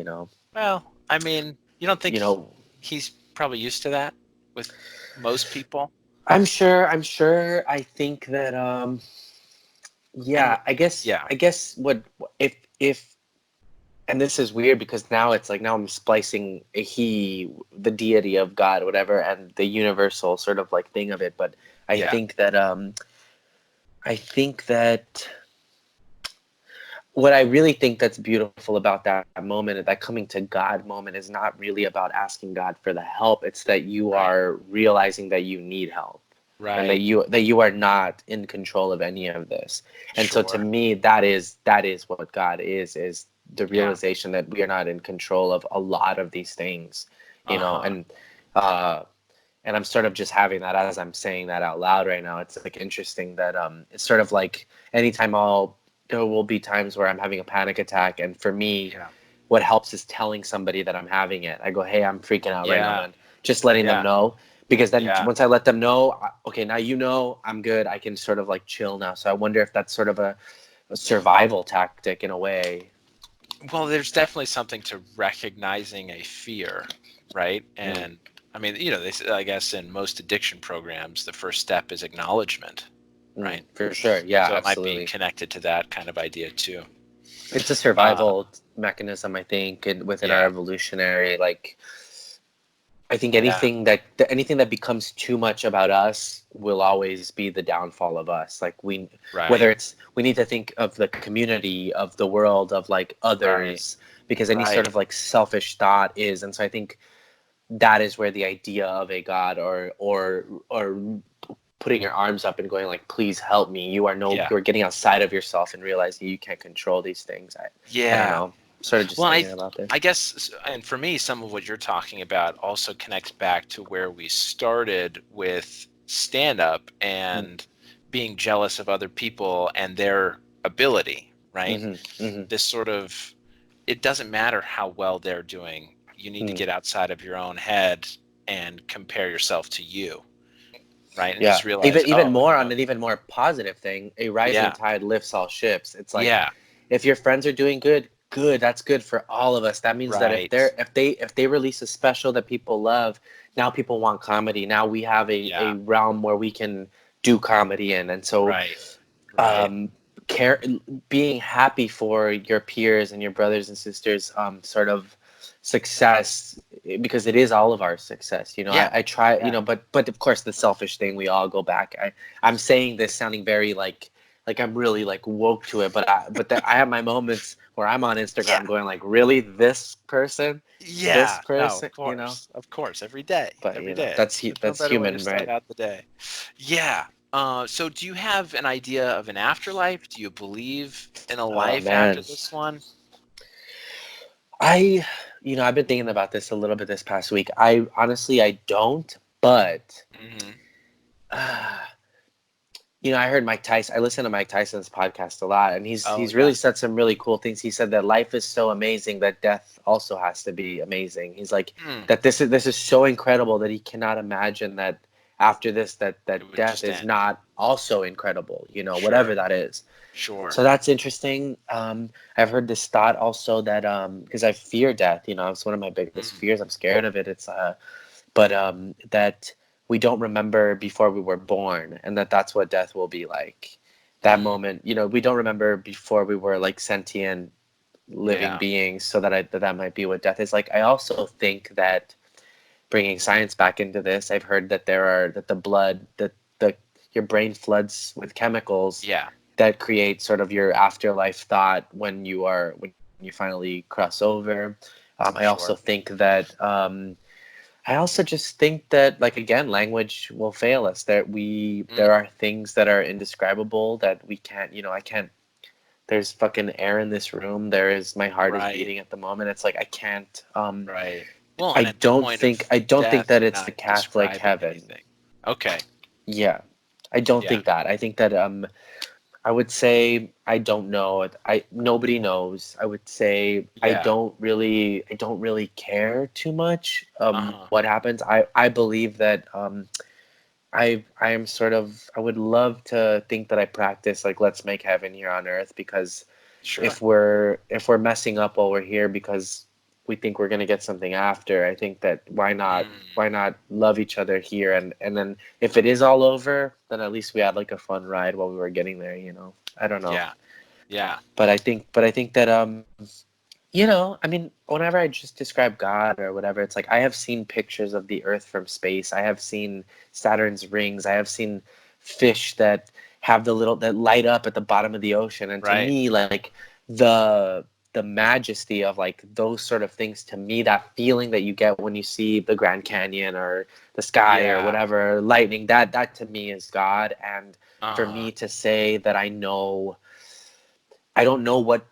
Well, I mean, you don't think You know. he's probably used to that with most people? I'm sure. I think that. And Yeah. I guess. yeah. What if and this is weird because now it's like now I'm splicing the deity of God, whatever, and the universal sort of like thing of it. But I Yeah. think that I think that what I really think that's beautiful about that moment, that coming to God moment, is not really about asking God for the help. It's that you Right. are realizing that you need help. And Right. that you are not in control of any of this. And so to Sure. me, that is what God is the Yeah. realization that we are not in control of a lot of these things, Uh-huh. uh and I'm sort of just having that as I'm saying that out loud right now. It's like interesting that it's sort of like anytime there will be times where I'm having a panic attack, and for me, Yeah. what helps is telling somebody that I'm having it. I go, hey, I'm freaking out right now, Yeah. man. Just letting them Yeah. know, because then Yeah. once I let them know, okay, now I'm good. I can sort of like chill now. So I wonder if that's sort of a survival tactic in a way. Well, there's definitely something to recognizing a fear, right? Mm, And I mean, I guess in most addiction programs, the first step is acknowledgement, right? for sure. Yeah, So it might be absolutely. connected to that kind of idea too. It's a Uh, survival mechanism, I think, within our yeah, evolutionary, like, I think yeah, anything that becomes too much about us will always be the downfall of us. Like whether right, it's we need to think of the community, of the world, of like right, others, because any sort right. of like selfish thought is. And so I think that is where the idea of a God, or putting your arms up and going like, please help me. Yeah, You're getting outside of yourself and realizing you can't control these things. I don't yeah. know. Sort of just Well, thinking about this. I guess, and for me, some of what you're talking about also connects back to where we started with stand up Mm, and being jealous of other people and their ability, right? mm-hmm, This sort of, it doesn't matter how well they're doing. You need to mm-hmm. get outside of your own head and compare yourself to you, right? And Yeah, just realize, even oh, more on an even more positive thing, a rising yeah, tide lifts all ships. It's like yeah, if your friends are doing good, good, that's good for all of us. That means that right, if they release a special that people love, now people want comedy. Now we have a yeah, realm where we can do comedy in. And so right, right, um care being happy for your peers and your brothers and sisters sort of success, because it is all of our success. yeah, I try, yeah, but of course the selfish thing, we all go back. I'm saying this sounding very like I'm really like woke to it, I have my moments where I'm on yeah. Instagram going like, really, this Yeah, no, person, of course, but every day. There's no that's better way to human, start right? out the day. Yeah. So do you have an idea of an afterlife? Do you believe in a Oh life after man, this one? I, I've been thinking about this a little bit this past week. I honestly, I don't, but, Hmm. uh, I heard Mike Tyson. I listen to Mike Tyson's podcast a lot, and Oh he's yeah. really said some really cool things. He said that life is so amazing that death also has to be amazing. He's like Hmm. that this is so incredible that he cannot imagine that after this It that would death just is end. not also incredible. Sure. Whatever that is. Sure. So that's interesting. I've heard this thought also that because I fear death. It's one of my biggest Mm. fears. I'm scared of it. It's but that we don't remember before we were born, and that's what death will be like. That Mm. moment, we don't remember before we were like sentient living Yeah. beings. So that might be what death is like. I also think that bringing science back into this, I've heard that that the blood that the your brain floods with chemicals Yeah. that create sort of your afterlife thought when you finally cross over. I also Sure. think that I also just think that, like, again, language will fail us. There are things that are indescribable that we can't. I can't. There's fucking air in this room. My heart is Right. beating at the moment. It's like I can't. Right. Well, I and at the don't point of think. I don't think death, that you're it's not the Catholic describing heaven. anything. Okay. Yeah, I don't Yeah. think that. I think that I would say I don't know. Nobody knows. I would say Yeah. I don't really care too much Uh-huh. what happens. I believe that I am sort of, I would love to think that I practice like let's make heaven here on earth, because Sure. if we're messing up while we're here because we think we're going to get something after, I think that why not love each other here, and then if it is all over, then at least we had like a fun ride while we were getting there, I don't know. Yeah. Yeah. But I think that I mean, whenever I just describe God or whatever, it's like I have seen pictures of the Earth from space. I have seen Saturn's rings. I have seen fish that have that light up at the bottom of the ocean. And to Right. me, like the the majesty of like those sort of things, to me, that feeling that you get when you see the Grand Canyon or the sky or Yeah. whatever, lightning, that to me is God. And for Uh-huh. me to say that I don't know what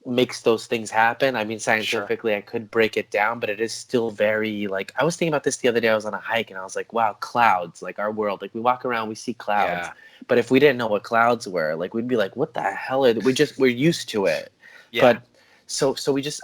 makes those things happen. I mean, Sure. scientifically, I could break it down, but it is still very like, I was thinking about this the other day. I was on a hike and I was like, wow, clouds, like our world, like we walk around, we see clouds. Yeah. But if we didn't know what clouds were, like we'd be like, what the hell we're used to it. Yeah. But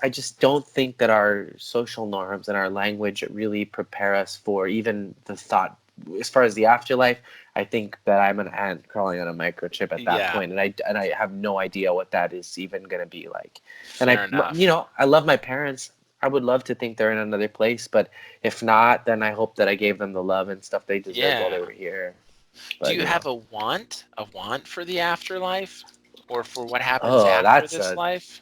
I just don't think that our social norms and our language really prepare us for even the thought as far as the afterlife. I think that I'm an ant crawling on a microchip at that Yeah. point, and I have no idea what that is even going to be like. And Fair enough. I love my parents. I would love to think they're in another place, but if not, then I hope that I gave them the love and stuff they deserved while Yeah. they were here. Do But you have a want for the afterlife, or for what happens oh, after this life?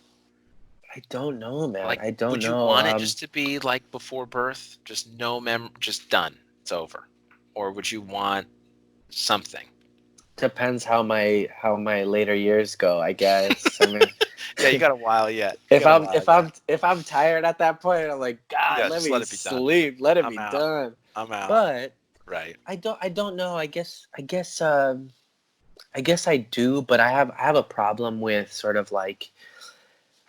I don't know, man. Like, I don't would you know. want it just to be like before birth, just no just done, it's over, or would you want something? Depends how my later years go, I guess. I mean, Yeah, you got a while yet. You if got a I'm while if yet. I'm if I'm tired at that point, I'm like, God, Yeah, let just me let it be done. sleep, let it I'm be out. done. I'm out. But Right. I don't know. I guess I do, but I have a problem with sort of like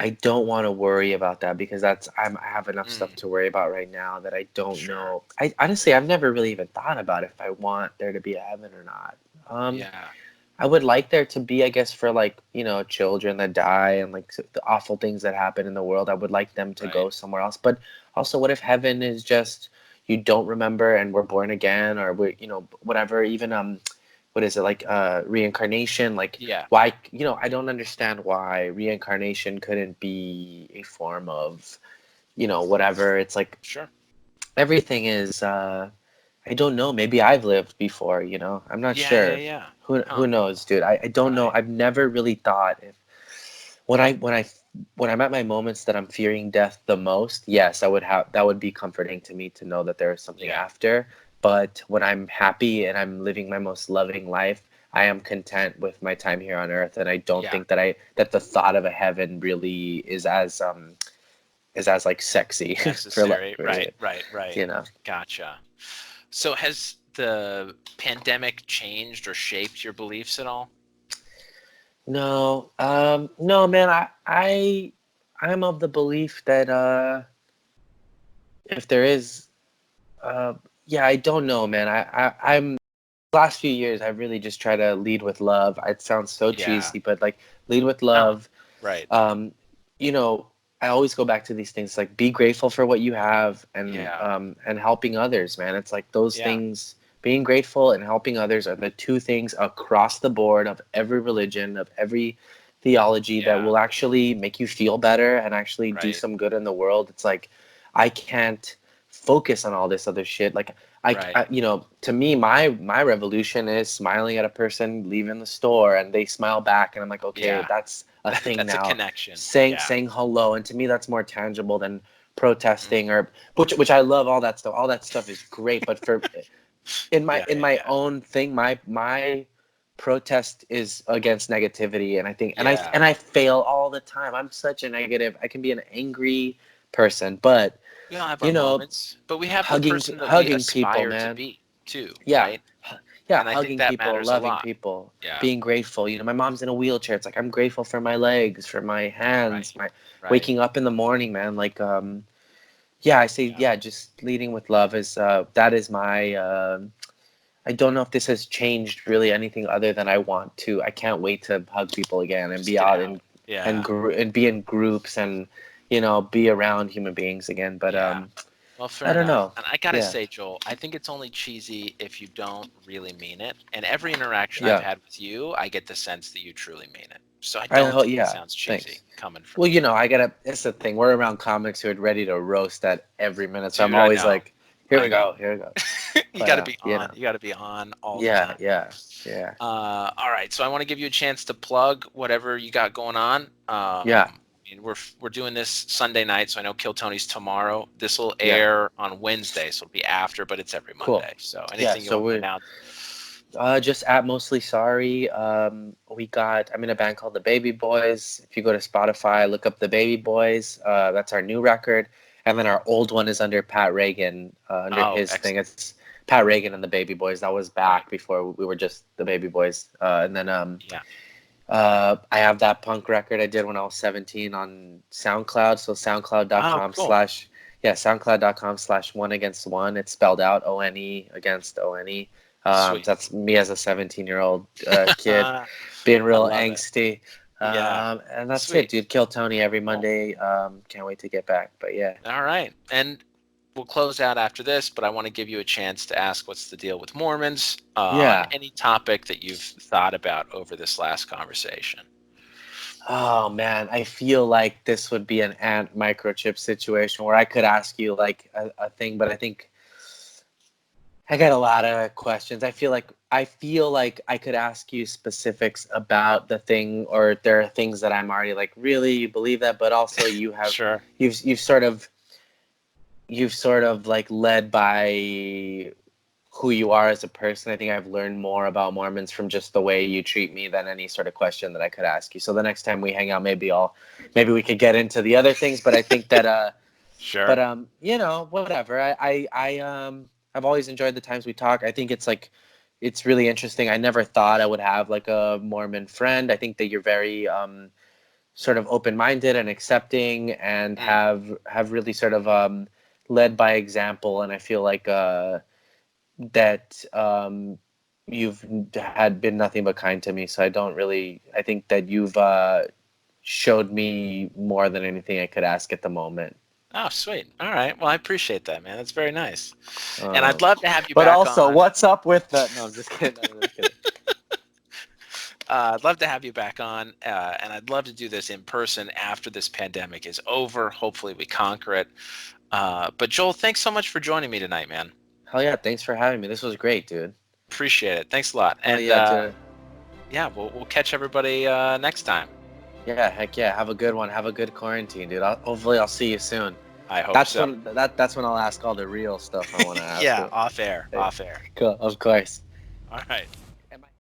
I don't want to worry about that, because I have enough stuff Mm, to worry about right now that I don't sure. know. I honestly I've never really even thought about if I want there to be a heaven or not. Yeah. I would like there to be, I guess, for like, children that die and like the awful things that happen in the world. I would like them to Right. go somewhere else. But also, what if heaven is just you don't remember and we're born again, or whatever. Even what is it, like reincarnation? Like, Yeah. why? I don't understand why reincarnation couldn't be a form of whatever. It's like Sure. everything is. I don't know. Maybe I've lived before, I'm not Yeah. Yeah. sure. Yeah. Who Huh. knows, dude? I don't know. Right. I've never really thought if when I'm at my moments that I'm fearing death the most, yes, that would be comforting to me to know that there is something Yeah. after. But when I'm happy and I'm living my most loving life, I am content with my time here on earth, and I don't Yeah. think that the thought of a heaven really is as like sexy Necessary. for Right. Right. Right. you know. Gotcha. So has the pandemic changed or shaped your beliefs at all? No, no, man. I'm of the belief that if there is, uh, yeah, I don't know, man. I'm last few years I've really just tried to lead with love. It sounds so Yeah. cheesy, but like lead with No. love. Right. Um, you know, I always go back to these things like be grateful for what you have, Yeah. and helping others, man. It's like those Yeah. things, being grateful and helping others are the two things across the board of every religion, of every theology, that Yeah. will actually make you feel better and actually do Right. some good in the world. It's like I can't focus on all this other shit. Like Right. to me, my revolution is smiling at a person leaving the store and they smile back, and I'm like, okay, Yeah. that's a thing That's a now. connection. saying Yeah. saying hello, and to me that's more tangible than protesting, Mm. or which I love. All that stuff, is great, but for Yeah. in Yeah. my Yeah. own thing, my protest is against negativity, and I think Yeah. and I fail all the time. I'm such a negative. I can be an angry person, but We all have you our know, moments, but we have the hugging person that we hugging people, aspire to man. be too, Yeah. right? Yeah, And I think hugging that people, matters a loving lot. people, Yeah. being grateful. You know, my mom's in a wheelchair. It's like I'm grateful for my legs, for my hands, my Right. waking up in the morning, man. Like yeah, I say yeah, just leading with love is that is my I don't know if this has changed really anything other than I can't wait to hug people again and Just be get out out. and be in groups and be around human beings again. But Yeah. Well, fair I don't enough. know. And I gotta Yeah. say, Joel, I think it's only cheesy if you don't really mean it. And every interaction I've Yeah. had with you, I get the sense that you truly mean it. So I I don't hope. think it Yeah. sounds cheesy Thanks. coming from Well, you. I gotta. It's the thing. We're around comics who are ready to roast at every minute. So I'm Dude, I always know. like, here I we know. go, here we go. You But got to be on. You got to be on all the yeah, time. yeah. All right. So I want to give you a chance to plug whatever you got going on. Yeah. I mean, we're doing this Sunday night, so I know Kill Tony's tomorrow. This will Yeah. air on Wednesday, so it'll be after, but it's every Cool. Monday. So Yeah. anything you So want to we're announce? just at Mostly Sorry. I'm in a band called the Baby Boys. If you go to Spotify, look up the Baby Boys. That's our new record, and then our old one is under Pat Reagan, under Oh, his thing. excellent. It's Pat Reagan and the Baby Boys. That was back before we were just the Baby Boys. And then Yeah. I have that punk record I did when I was 17 on SoundCloud. So Oh, cool. SoundCloud.com/one against one. It's spelled out ONE against ONE. Sweet. That's me as a 17-year-old kid being I real love it. angsty. Yeah. And that's Sweet. it, dude. Kill Tony every Cool. Monday. Can't wait to get back. But yeah. All right. And we'll close out after this, but I want to give you a chance to ask what's the deal with Mormons on any topic that you've thought about over this last conversation. Oh man, I feel like this would be an ant microchip situation where I could ask you like a thing, but I think I got a lot of questions. I feel like I could ask you specifics about the thing, or there are things that I'm already like, really, you believe that, but also you have Sure. you've sort of like led by who you are as a person. I think I've learned more about Mormons from just the way you treat me than any sort of question that I could ask you. So the next time we hang out, maybe we could get into the other things, but I think that Sure. But whatever. I've always enjoyed the times we talk. I think it's really interesting. I never thought I would have like a Mormon friend. I think that you're very sort of open-minded and accepting, and have really sort of led by example. And I feel like that you've had been nothing but kind to me. So I think that you've showed me more than anything I could ask at the moment. Oh, sweet. All right. Well, I appreciate that, man. That's very nice. And I'd love to have you but back also, on. what's up with that? No, I'm just kidding. I'm just kidding. I'd love to have you back on, and I'd love to do this in person after this pandemic is over. Hopefully, we conquer it. But Joel, thanks so much for joining me tonight, man. Hell yeah! Thanks for having me. This was great, dude. Appreciate it. Thanks a lot. Hell And yeah, dude. yeah, we'll catch everybody next time. Yeah, heck yeah. Have a good one. Have a good quarantine, dude. Hopefully, I'll see you soon. I hope so. That's when I'll ask all the real stuff I want to ask. Yeah, off air. Cool, of course. All right.